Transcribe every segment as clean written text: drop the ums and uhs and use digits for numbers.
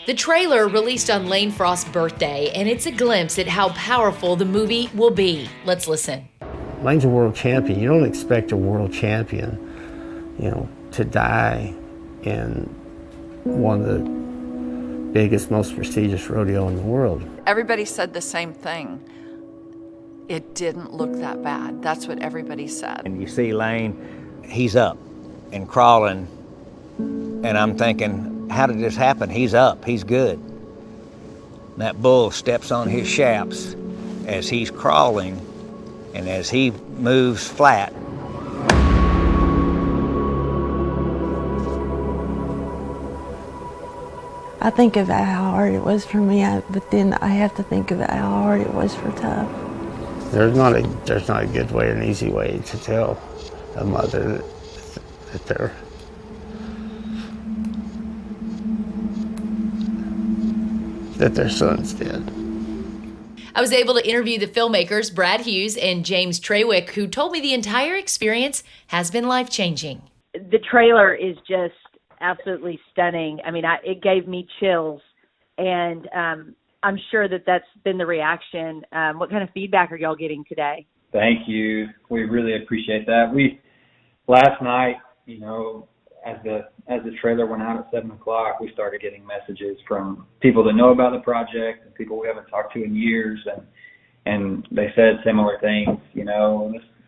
The trailer released on Lane Frost's birthday, and it's a glimpse at how powerful the movie will be. Let's listen. Lane's a world champion. You don't expect a world champion, to die in one of the biggest, most prestigious rodeo in the world. Everybody said the same thing. It didn't look that bad. That's what everybody said. And you see Lane, he's up and crawling, and I'm thinking, how did this happen? He's up, he's good. And that bull steps on his shafts as he's crawling, and as he moves flat, I think about how hard it was for me, but then I have to think about how hard it was for Tough. There's not a good way or an easy way to tell a mother that their son's dead. I was able to interview the filmmakers, Brad Hughes and James Trawick, who told me the entire experience has been life-changing. The trailer is just absolutely stunning. I mean, it gave me chills, and I'm sure that that's been the reaction. What kind of feedback are y'all getting today? Thank you. We really appreciate that. Last night, as the trailer went out at 7:00, we started getting messages from people that know about the project and people we haven't talked to in years, and they said similar things.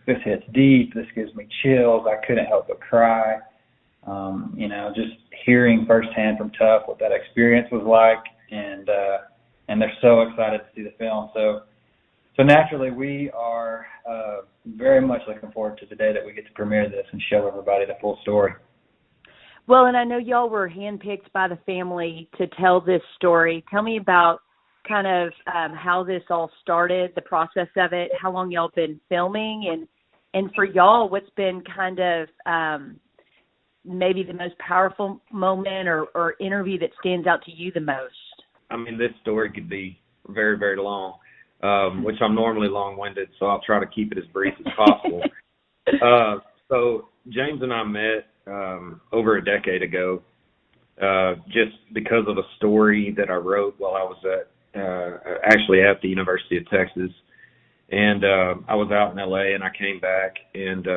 This hits deep. This gives me chills. I couldn't help but cry. Just hearing firsthand from Tough what that experience was like, and they're so excited to see the film. So naturally, we are very much looking forward to the day that we get to premiere this and show everybody the full story. Well, and I know y'all were handpicked by the family to tell this story. Tell me about kind of how this all started, the process of it, how long y'all been filming, and for y'all, what's been kind of maybe the most powerful moment or interview that stands out to you the most? I mean, this story could be very, very long, which I'm normally long-winded, so I'll try to keep it as brief as possible. So James and I met over a decade ago, just because of a story that I wrote while I was actually at the University of Texas. And I was out in LA and I came back, and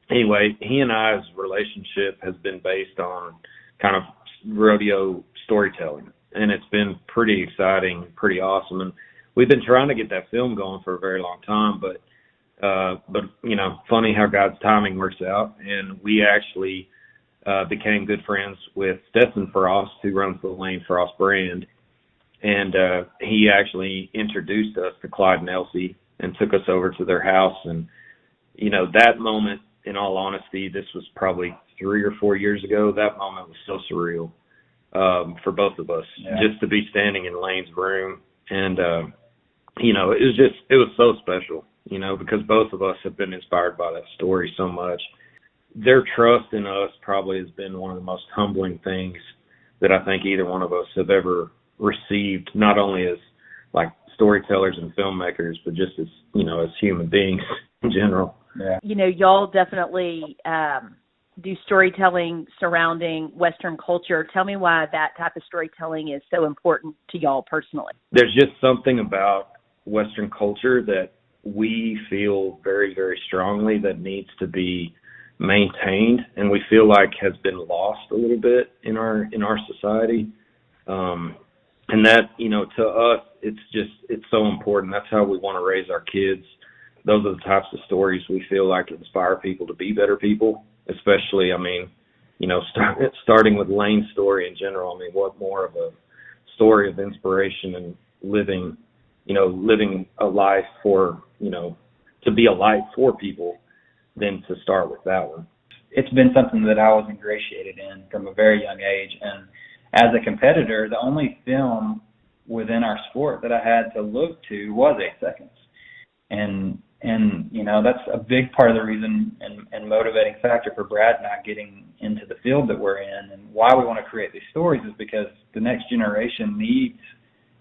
anyway, he and I's relationship has been based on kind of rodeo storytelling, and it's been pretty exciting, pretty awesome. And we've been trying to get that film going for a very long time, but funny how God's timing works out. And we actually became good friends with Stetson Frost, who runs the Lane Frost brand. And he actually introduced us to Clyde and Elsie and took us over to their house. And, that moment, in all honesty, this was probably 3 or 4 years ago. That moment was so surreal for both of us, just to be standing in Lane's room. And, it was so special, because both of us have been inspired by that story so much. Their trust in us probably has been one of the most humbling things that I think either one of us have ever received, not only as like storytellers and filmmakers, but just as, as human beings in general. Yeah. Y'all definitely do storytelling surrounding Western culture. Tell me why that type of storytelling is so important to y'all personally. There's just something about Western culture that we feel very, very strongly that needs to be maintained, and we feel like has been lost a little bit in our society. And that, to us, it's so important. That's how we want to raise our kids. Those are the types of stories we feel like inspire people to be better people, especially, starting with Lane's story in general. What more of a story of inspiration and living a life for, to be a light for people than to start with that one. It's been something that I was ingratiated in from a very young age. And as a competitor, the only film within our sport that I had to look to was 8 Seconds. And that's a big part of the reason and motivating factor for Brad and I getting into the field that we're in, and why we want to create these stories is because the next generation need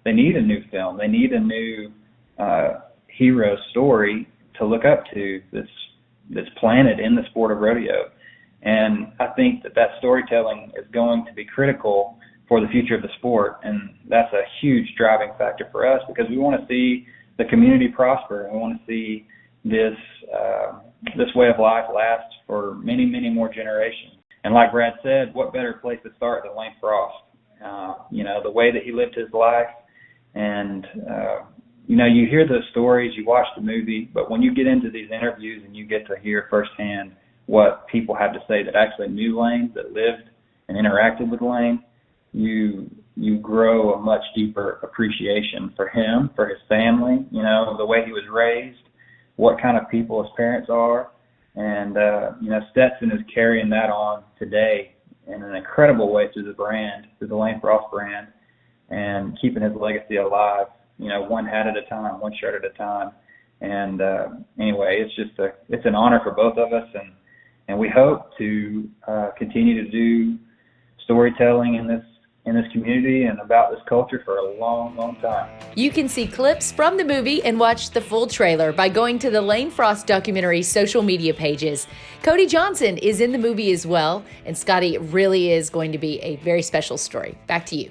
a new film. They need a new hero story to look up to that's planted in the sport of rodeo. And I think that storytelling is going to be critical for the future of the sport. And that's a huge driving factor for us because we want to see the community prosper, and we want to see this way of life last for many, many more generations. And like Brad said, what better place to start than Lane Frost? The way that he lived his life, and you hear the stories, you watch the movie, but when you get into these interviews and you get to hear firsthand what people have to say that actually knew Lane, that lived and interacted with Lane, you grow a much deeper appreciation for him, for his family, the way he was raised, what kind of people his parents are. And, Stetson is carrying that on today in an incredible way through the brand, through the Lane Frost brand, and keeping his legacy alive, one hat at a time, one shirt at a time. And anyway, it's an honor for both of us, and we hope to continue to do storytelling in this community and about this culture for a long, long time. You can see clips from the movie and watch the full trailer by going to the Lane Frost documentary social media pages. Cody Johnson is in the movie as well, and Scotty really is going to be a very special story. Back to you.